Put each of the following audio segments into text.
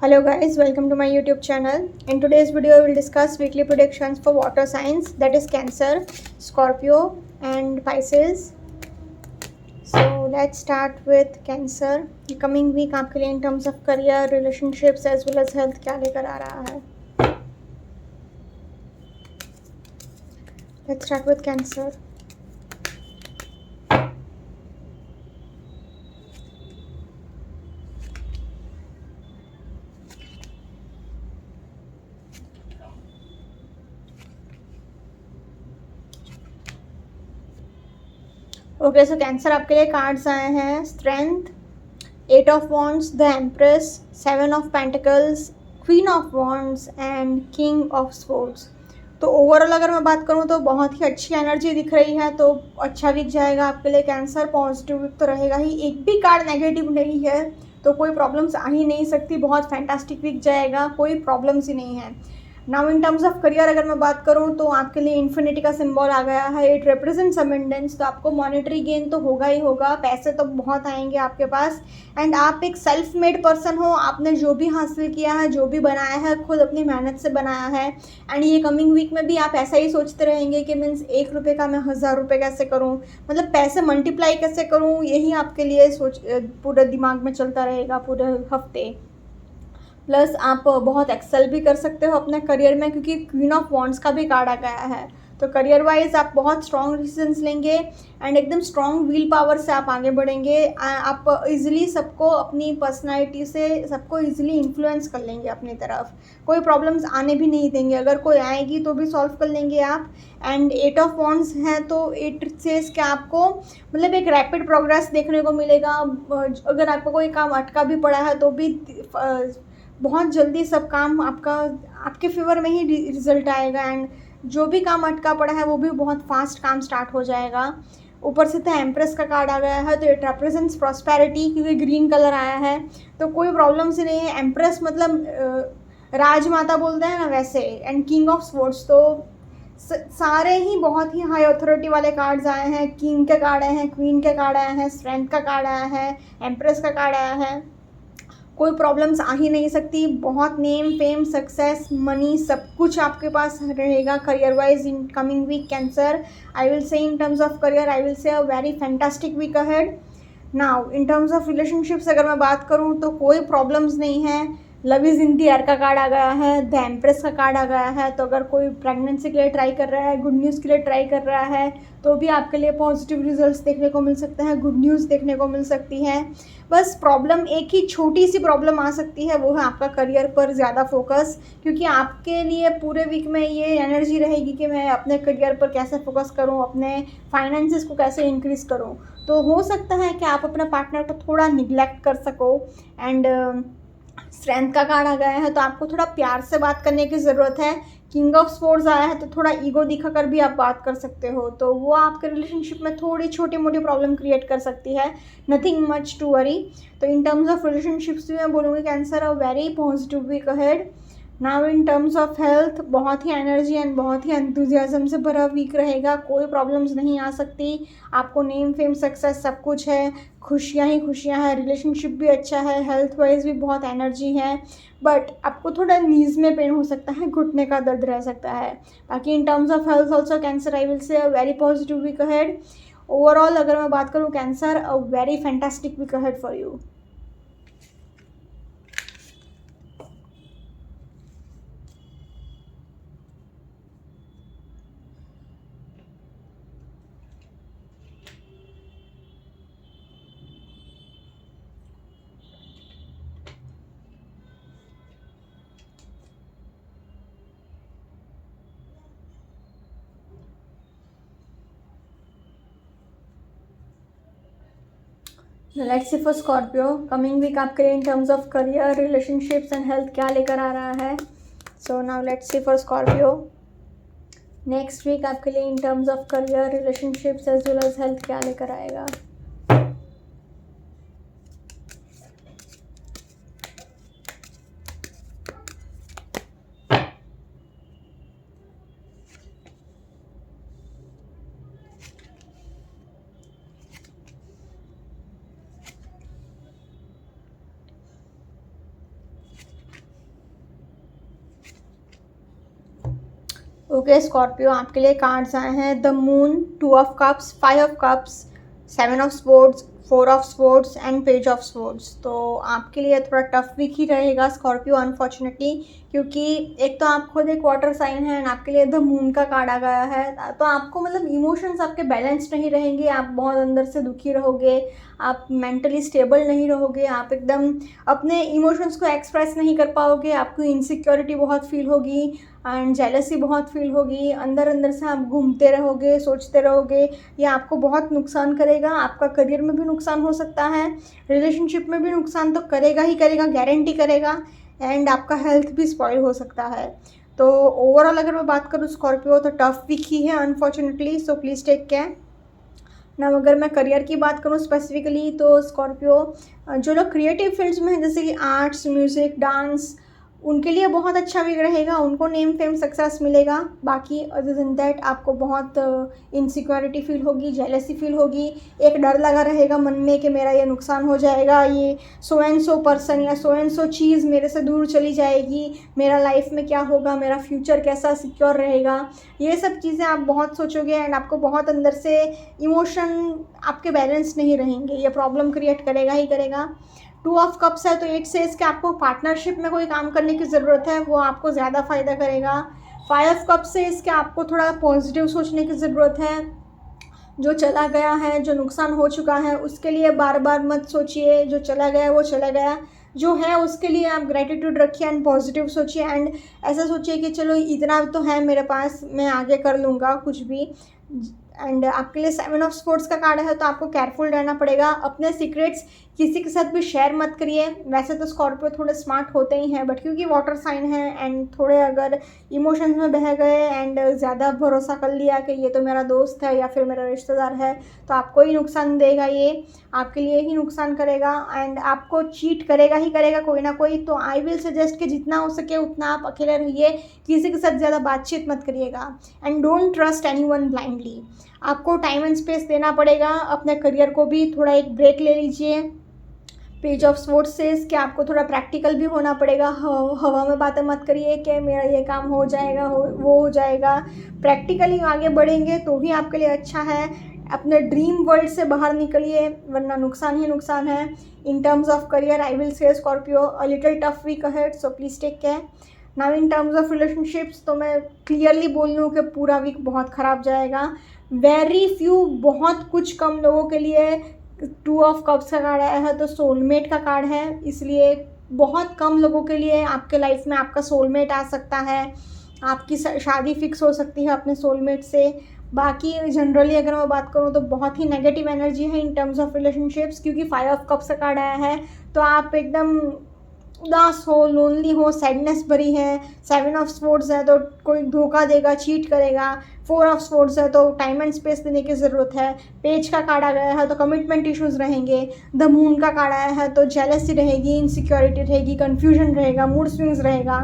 Hello guys, welcome to my YouTube channel. In today's video, I will discuss weekly predictions for water signs, that is Cancer, Scorpio and Pisces. So let's start with Cancer. The coming week आपके लिए in terms of career, relationships as well as health क्या लेकर आ रहा है? Let's start with Cancer. Okay so cancer आपके लिए cards आए हैं strength, 8 of Wands, the empress, 7 of Pentacles, queen of wands and king of swords. तो ओवरऑल अगर मैं बात करूँ तो बहुत ही अच्छी एनर्जी दिख रही है. तो अच्छा वीक जाएगा आपके लिए कैंसर. पॉजिटिव वीक तो रहेगा ही, एक भी कार्ड नेगेटिव नहीं है तो कोई प्रॉब्लम्स आ ही नहीं सकती. बहुत फैंटास्टिक वीक जाएगा, कोई प्रॉब्लम्स ही नहीं है. Now in terms of career अगर मैं बात करूं तो आपके लिए इन्फिनिटी का सिंबल आ गया है. It represents abundance. तो आपको मॉनेटरी गेन तो होगा ही होगा, पैसे तो बहुत आएंगे आपके पास. एंड आप एक सेल्फ मेड पर्सन हो. आपने जो भी हासिल किया है, जो भी बनाया है, खुद अपनी मेहनत से बनाया है. एंड ये कमिंग वीक में भी आप ऐसा ही सोचते रहेंगे कि मीन्स 1 रुपये का मैं 1000 रुपये कैसे करूँ, मतलब पैसे मल्टीप्लाई कैसे करूँ, यही आपके लिए सोच पूरे दिमाग में चलता रहेगा पूरे हफ्ते. प्लस आप बहुत एक्सेल भी कर सकते हो अपने करियर में क्योंकि क्वीन ऑफ वॉन्ड्स का भी कार्ड आ गया है. तो करियर वाइज आप बहुत स्ट्रॉन्ग डिसीजंस लेंगे एंड एकदम स्ट्रॉन्ग विल पावर से आप आगे बढ़ेंगे. आप इजीली सबको अपनी पर्सनालिटी से सबको इजीली इन्फ्लुएंस कर लेंगे अपनी तरफ. कोई प्रॉब्लम्स आने भी नहीं देंगे, अगर कोई आएगी तो भी सॉल्व कर लेंगे आप. एंड 8 of Wands है तो 8 सेज क्या आपको मतलब एक रैपिड प्रोग्रेस देखने को मिलेगा. अगर आपको कोई काम अटका भी पड़ा है तो भी बहुत जल्दी सब काम आपका आपके फेवर में ही रिजल्ट आएगा. एंड जो भी काम अटका पड़ा है वो भी बहुत फास्ट काम स्टार्ट हो जाएगा. ऊपर से तो एम्प्रेस का कार्ड आ गया है तो इट रिप्रेजेंट्स प्रॉस्पेरिटी क्योंकि ग्रीन कलर आया है. तो कोई प्रॉब्लम से नहीं है. एम्प्रेस मतलब राजमाता बोलते हैं ना वैसे. एंड किंग ऑफ स्वॉर्ड्स तो सारे ही बहुत ही हाई अथॉरिटी वाले कार्ड्स आए हैं. किंग के कार्ड आए हैं, क्वीन के कार्ड आए हैं, स्ट्रेंथ का कार्ड आया है, एम्प्रेस का कार्ड आया है. कोई प्रॉब्लम्स आ ही नहीं सकती. बहुत नेम फेम सक्सेस मनी सब कुछ आपके पास रहेगा career wise in coming week Cancer. I will say in terms of career I will say a very fantastic week ahead. Now in terms of relationships अगर मैं बात करूँ तो कोई प्रॉब्लम्स नहीं है. Love is in the air का card आ गया है, द एम्प्रेस का कार्ड आ गया है. तो अगर कोई प्रेगनेंसी के लिए ट्राई कर रहा है, गुड न्यूज़ के लिए ट्राई कर रहा है तो भी आपके लिए पॉजिटिव रिजल्ट्स देखने को मिल सकते हैं, गुड न्यूज़ देखने को मिल सकती है. बस प्रॉब्लम एक ही छोटी सी प्रॉब्लम आ सकती है, वो है आपका करियर पर ज़्यादा फोकस. क्योंकि आपके लिए पूरे वीक में ये एनर्जी रहेगी कि मैं अपने करियर पर कैसे फोकस करूँ, अपने फाइनेंसेस को कैसे इंक्रीज़ करूँ. तो हो सकता है कि आप अपने पार्टनर को थोड़ा निग्लेक्ट कर सको. एंड स्ट्रेंथ का कार्ड आ गया है तो आपको थोड़ा प्यार से बात करने की ज़रूरत है. किंग ऑफ स्पोर्ट्स आया है तो थोड़ा ईगो दिखा कर भी आप बात कर सकते हो. तो वो आपके रिलेशनशिप में थोड़ी छोटी मोटी प्रॉब्लम क्रिएट कर सकती है. Nothing much to worry. तो इन टर्म्स ऑफ रिलेशनशिप्स भी मैं बोलूँगी Cancer a very positive week ahead. Now in terms of health बहुत ही एनर्जी एंड बहुत ही एंथुजियाज्म से भरा वीक रहेगा. कोई प्रॉब्लम्स नहीं आ सकती. आपको नेम फेम सक्सेस सब कुछ है, खुशियाँ ही खुशियाँ हैं. रिलेशनशिप भी अच्छा है, हेल्थ वाइज भी बहुत एनर्जी है. बट आपको थोड़ा नीज में पेन हो सकता है, घुटने का दर्द रह सकता है. बाकी in terms of health also Cancer I will say a very positive week ahead. Overall अगर मैं बात करूँ Cancer a very fantastic week ahead for you. Let's see for Scorpio coming week आपके लिए in terms of career, relationships and health क्या लेकर आ रहा है. So now let's see for Scorpio next week आपके लिए in terms of career, relationships as well as health क्या लेकर आएगा. ओके स्कॉर्पियो, आपके लिए कार्ड्स आए हैं the moon, 2 of cups, 5 of cups, 7 of sports, 4 of sports and page of sports. तो आपके लिए थोड़ा टफ वीक ही रहेगा स्कॉर्पियो अनफॉर्चुनेटली, क्योंकि एक तो आप खुद एक वाटर साइन है एंड आपके लिए द मून का कार्ड आ गया है। तो आपको मतलब इमोशंस आपके बैलेंस नहीं रहेंगे, आप बहुत अंदर से दुखी रहोगे, आप मेंटली स्टेबल नहीं रहोगे, आप एकदम अपने इमोशंस को एक्सप्रेस नहीं कर पाओगे, आपको इनसिक्योरिटी बहुत फील होगी एंड जेलसी बहुत फील होगी, अंदर अंदर से आप घूमते रहोगे, सोचते रहोगे। ये आपको बहुत नुकसान करेगा, आपका करियर में भी नुकसान हो सकता है, रिलेशनशिप में भी नुकसान तो करेगा ही करेगा, गारंटी करेगा, एंड आपका हेल्थ भी स्पॉइल हो सकता है। तो ओवरऑल अगर मैं बात करूँ स्कॉर्पियो, तो टफ वीक ही है unfortunately, so please take care ना। अगर मैं करियर की बात करूँ स्पेसिफिकली, तो स्कॉर्पियो जो लोग क्रिएटिव फील्ड्स में हैं जैसे कि आर्ट्स, म्यूज़िक, डांस, उनके लिए बहुत अच्छा वीक रहेगा, उनको नेम फेम सक्सेस मिलेगा। बाकी अदर देन दैट आपको बहुत इनसिक्योरिटी फील होगी, जेलसी फील होगी, एक डर लगा रहेगा मन में कि मेरा ये नुकसान हो जाएगा, ये सो एंड सो पर्सन या सो एंड सो चीज़ मेरे से दूर चली जाएगी, मेरा लाइफ में क्या होगा, मेरा फ्यूचर कैसा सिक्योर रहेगा, ये सब चीज़ें आप बहुत सोचोगे एंड आपको बहुत अंदर से इमोशन आपके बैलेंस नहीं रहेंगे, ये प्रॉब्लम क्रिएट करेगा ही करेगा। 2 ऑफ कप्स है तो इट सेज कि आपको पार्टनरशिप में कोई काम करने की ज़रूरत है, वो आपको ज़्यादा फ़ायदा करेगा। 5 ऑफ कप्स से इसके आपको थोड़ा पॉजिटिव सोचने की ज़रूरत है, जो चला गया है, जो नुकसान हो चुका है उसके लिए बार बार मत सोचिए, जो चला गया वो चला गया, जो है उसके लिए आप ग्रेटिट्यूड रखिए एंड पॉजिटिव सोचिए एंड ऐसा सोचिए कि चलो इतना तो है मेरे पास, मैं आगे कर लूँगा कुछ भी। एंड आपके लिए 7 ऑफ स्पोर्ट्स का कार्ड है तो आपको केयरफुल रहना पड़ेगा, अपने सीक्रेट्स किसी के साथ भी शेयर मत करिए। वैसे तो स्कॉर्पियो थोड़े स्मार्ट होते ही हैं, बट क्योंकि वाटर साइन है एंड थोड़े अगर इमोशंस में बह गए एंड ज़्यादा भरोसा कर लिया कि ये तो मेरा दोस्त है या फिर मेरा रिश्तेदार है, तो आपको ही नुकसान देगा, ये आपके लिए ही नुकसान करेगा एंड आपको चीट करेगा ही करेगा कोई ना कोई। तो आई विल सजेस्ट कि जितना हो सके उतना आप अकेले रहिए, किसी के साथ ज़्यादा बातचीत मत करिएगा and don't trust anyone blindly. आपको टाइम एंड स्पेस देना पड़ेगा, अपने करियर को भी थोड़ा एक ब्रेक ले लीजिए। पेज ऑफ स्पोर्ट्स से कि आपको थोड़ा प्रैक्टिकल भी होना पड़ेगा, हवा में बातें मत करिए कि मेरा ये काम हो जाएगा, वो हो जाएगा। प्रैक्टिकली आगे बढ़ेंगे तो ही आपके लिए अच्छा है, अपने ड्रीम वर्ल्ड से बाहर निकलिए वरना नुकसान ही नुकसान है। In terms of career I will say Scorpio a little tough week ahead, so please take care. Now in terms of relationships तो मैं क्लियरली बोल लूँ कि पूरा वीक बहुत ख़राब जाएगा। वेरी फ्यू, बहुत कुछ कम लोगों के लिए 2 ऑफ कप्स का कार्ड आया है तो सोलमेट का कार्ड है, इसलिए बहुत कम लोगों के लिए आपके लाइफ में आपका सोलमेट आ सकता है, आपकी शादी फिक्स हो सकती है अपने सोलमेट से। बाकी जनरली अगर मैं बात करूँ तो बहुत ही नेगेटिव एनर्जी है इन टर्म्स ऑफ रिलेशनशिप्स, क्योंकि 5 ऑफ कप्स का कार्ड आया है तो आप एकदम उदास हो, लोनली हो, सैडनेस भरी है। 7 ऑफ स्पोर्ट्स है तो कोई धोखा देगा, चीट करेगा। 4 ऑफ स्पोर्ट्स है तो टाइम एंड स्पेस देने की ज़रूरत है। पेज का कार्ड आ गया है तो कमिटमेंट इश्यूज़ रहेंगे। द मून का कार्ड आया है तो जेलसी रहेगी, इनसिक्योरिटी रहेगी, कन्फ्यूजन रहेगा, मूड स्विंग्स रहेगा।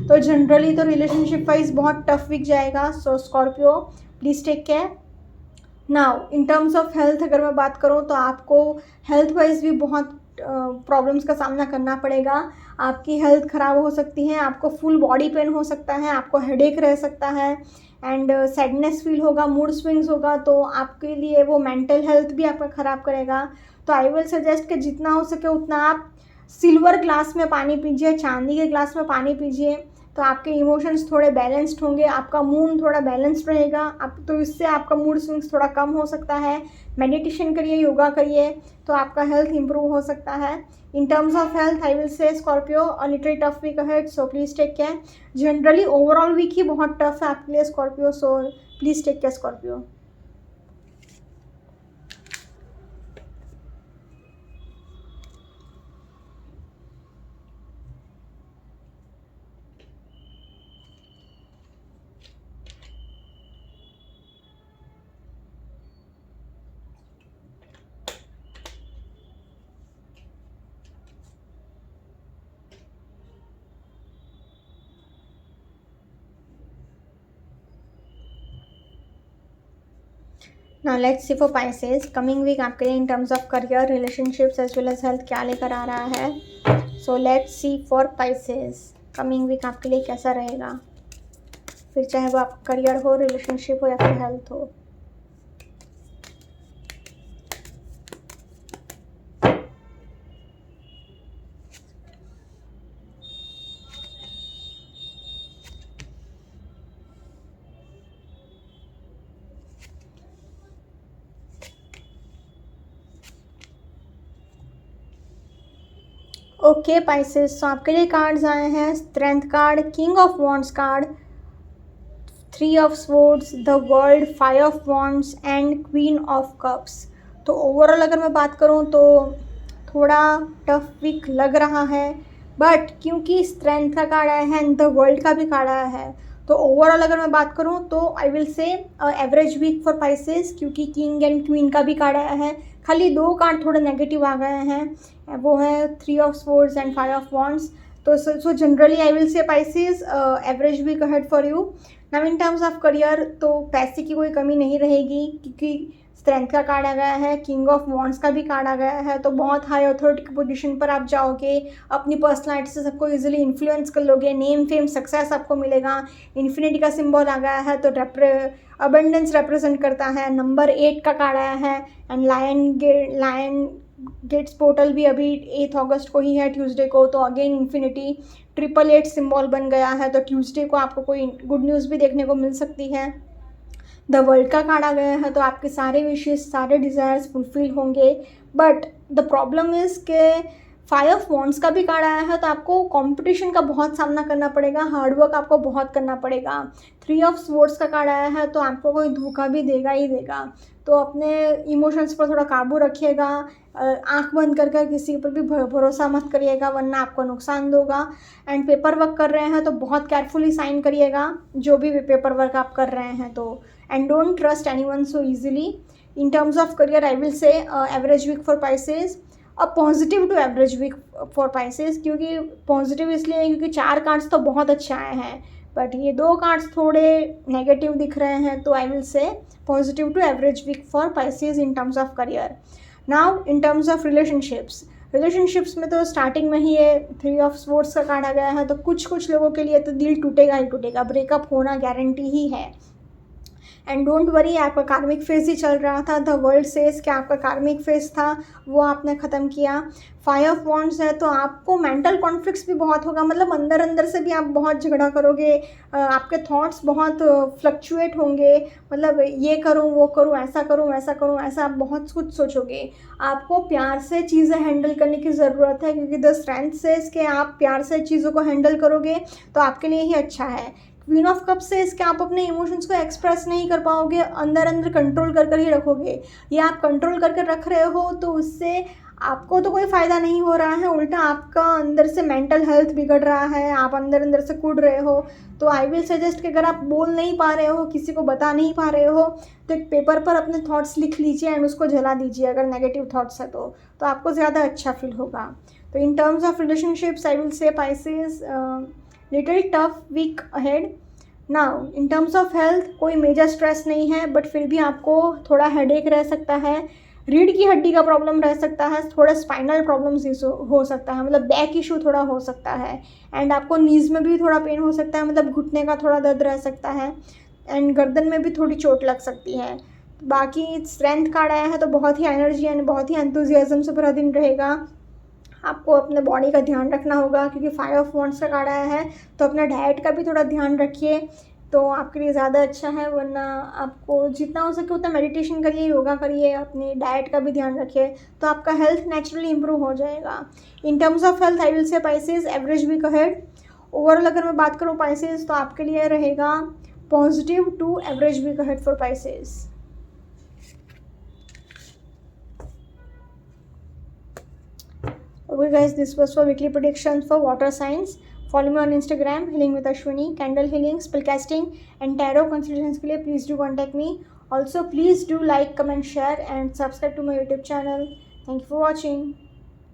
तो जनरली तो रिलेशनशिप वाइज बहुत टफ वीक जाएगा, so Scorpio please take care. Now in terms of health अगर मैं बात करूँ तो आपको हेल्थ वाइज भी बहुत प्रॉब्लम्स का सामना करना पड़ेगा। आपकी हेल्थ ख़राब हो सकती है, आपको फुल बॉडी पेन हो सकता है, आपको हेडेक रह सकता है एंड सैडनेस फील होगा, मूड स्विंग्स होगा, तो आपके लिए वो मेंटल हेल्थ भी आपका ख़राब करेगा। तो आई विल सजेस्ट कि जितना हो सके उतना आप सिल्वर ग्लास में पानी पीजिए, चांदी के ग्लास में पानी पीजिए, तो आपके इमोशंस थोड़े बैलेंस्ड होंगे, आपका मूड थोड़ा बैलेंस्ड रहेगा, आप तो इससे आपका मूड स्विंग्स थोड़ा कम हो सकता है। मेडिटेशन करिए, योगा करिए, तो आपका हेल्थ इंप्रूव हो सकता है। In terms of health I will say Scorpio a little tough week ahead, so please take care. Generally overall week ही बहुत टफ है आपके लिए Scorpio, so please take care Scorpio. Now let's see for Pisces, coming week आपके लिए in terms of career, relationships as well as health क्या लेकर आ रहा है। So let's see for Pisces, coming week आपके लिए कैसा रहेगा। फिर चाहे वो आपका करियर हो, रिलेशनशिप हो या फिर हेल्थ हो। ओके पाइसेस, तो आपके लिए कार्ड्स आए हैं strength card, king of wands card, 3 of swords, the world, 5 of wands and queen of cups. तो ओवरऑल अगर मैं बात करूँ तो थोड़ा टफ वीक लग रहा है, बट क्योंकि स्ट्रेंथ का कार्ड आया है एंड द वर्ल्ड का भी कार्ड आया है, तो ओवरऑल अगर मैं बात करूँ तो I will say average week for Pisces, क्योंकि किंग एंड क्वीन का भी कार्ड आया है। खाली 2 कार्ड थोड़े नेगेटिव आ गए हैं, वो है 3 of swords and 5 of wands. तो so generally I will say Pisces average week ahead for you. Now in terms of career, तो पैसे की कोई कमी नहीं रहेगी, क्योंकि स्ट्रेंथ का कार्ड आ गया है, किंग ऑफ वॉन्ड्स का भी कार्ड आ गया है, तो बहुत हाई अथॉरिटी की पोजीशन पर आप जाओगे, अपनी पर्सनालिटी से सबको इजीली इन्फ्लुएंस कर लोगे, नेम फेम सक्सेस आपको मिलेगा। इन्फिनिटी का सिंबल आ गया है, तो अबंडेंस रिप्रेजेंट करता है। नंबर 8 का कार्ड आया है एंड लायन गेट्स पोर्टल भी अभी 8 अगस्त को ही है, ट्यूसडे को, तो अगेन इन्फिनिटी 888 सिंबल बन गया है, तो ट्यूसडे को आपको कोई गुड न्यूज़ भी देखने को मिल सकती है। द वर्ल्ड का कार्ड आ गया है, तो आपके सारे विशेस, सारे डिज़ायर्स फुलफिल होंगे। बट द प्रॉब्लम इज़ के 5 ऑफ वॉन्ड्स का भी कार्ड आया है, तो आपको कंपटीशन का बहुत सामना करना पड़ेगा, हार्डवर्क आपको बहुत करना पड़ेगा। 3 ऑफ स्वॉर्ड्स का कार्ड आया है, तो आपको कोई धोखा भी देगा ही देगा, तो अपने इमोशंस पर थोड़ा काबू रखिएगा। आंख बंद कर किसी पर भी भरोसा मत करिएगा, वरना आपको नुकसान दोगा। एंड पेपर वर्क कर रहे हैं तो बहुत केयरफुली साइन करिएगा, जो भी पेपर वर्क आप कर रहे हैं तो। And don't trust anyone so easily. In terms of career I will say average week for Pisces, positive to average week for Pisces. क्योंकि पॉजिटिव इसलिए क्योंकि 4 कार्ड्स तो बहुत अच्छे आए हैं, बट ये 2 कार्ड्स थोड़े नेगेटिव दिख रहे हैं, तो I will say positive to average week for Pisces in terms of career. Now in terms of relationships में तो स्टार्टिंग में ही ये 3 ऑफ स्वॉर्ड्स का कार्ड आ गया है, तो कुछ लोगों के लिए तो दिल टूटेगा ही टूटेगा, ब्रेकअप होना गारंटी ही है। एंड डोंट वरी, आपका कार्मिक फेज ही चल रहा था, द वर्ल्ड सेज कि आपका कार्मिक फेज था वो आपने ख़त्म किया। 5 ऑफ वॉन्ड्स है, तो आपको मेंटल कॉन्फ्लिक्ट्स भी बहुत होगा, मतलब अंदर से भी आप बहुत झगड़ा करोगे, आपके थॉट्स बहुत फ्लक्चुएट होंगे, मतलब ये करूँ वो करूँ, ऐसा करूँ वैसा करूँ, ऐसा आप बहुत कुछ सोचोगे। आपको प्यार से चीज़ें हैंडल करने की ज़रूरत है, क्योंकि द स्ट्रेंथ सेज कि आप प्यार से चीज़ों को हैंडल करोगे तो आपके लिए ही अच्छा है। क्वीन ऑफ कप से इसके आप अपने इमोशंस को एक्सप्रेस नहीं कर पाओगे, अंदर कंट्रोल कर ही रखोगे। ये आप कंट्रोल करके रख रहे हो तो उससे आपको तो कोई फ़ायदा नहीं हो रहा है, उल्टा आपका अंदर से मेंटल हेल्थ बिगड़ रहा है, आप अंदर से कूद रहे हो। तो आई विल सजेस्ट कि अगर आप बोल नहीं पा रहे हो, किसी को बता नहीं पा रहे हो, तो एक पेपर पर अपने थॉट्स लिख लीजिए एंड उसको जला दीजिए, अगर नेगेटिव थॉट्स है तो आपको ज़्यादा अच्छा फील होगा। तो in terms of relationships I will say Pisces little tough week ahead. Now in terms of health कोई मेजर स्ट्रेस नहीं है, बट फिर भी आपको थोड़ा हेडेक रह सकता है, रीढ़ की हड्डी का प्रॉब्लम रह सकता है, थोड़ा स्पाइनल प्रॉब्लम्स हो सकता है, मतलब बैक इशू थोड़ा हो सकता है, एंड आपको नीज में भी थोड़ा पेन हो सकता है, मतलब घुटने का थोड़ा दर्द रह सकता है, एंड गर्दन में भी थोड़ी चोट लग सकती है। बाकी स्ट्रेंथ कार्ड आया है, तो बहुत ही एनर्जी एंड बहुत ही एंथुजियाज्म से भरा दिन रहेगा। आपको अपने बॉडी का ध्यान रखना होगा, क्योंकि 5 ऑफ वॉन्ड्स का कार्ड आया है, तो अपने डाइट का भी थोड़ा ध्यान रखिए, तो आपके लिए ज़्यादा अच्छा है। वरना आपको जितना हो सके उतना मेडिटेशन करिए, योगा करिए, अपनी डाइट का भी ध्यान रखिए, तो आपका हेल्थ नेचुरली इंप्रूव हो जाएगा। In terms of health I will say Pisces average week ahead. Overall अगर मैं बात करूँ पाइसेस, तो आपके लिए रहेगा positive to average week ahead for Pisces. Okay guys, this was for weekly predictions for water signs. Follow me on Instagram, Healing with Ashwini, candle healing, spellcasting and tarot consultations के लिए please do contact me. Also please do like, comment, share and subscribe to my YouTube channel. Thank you for watching.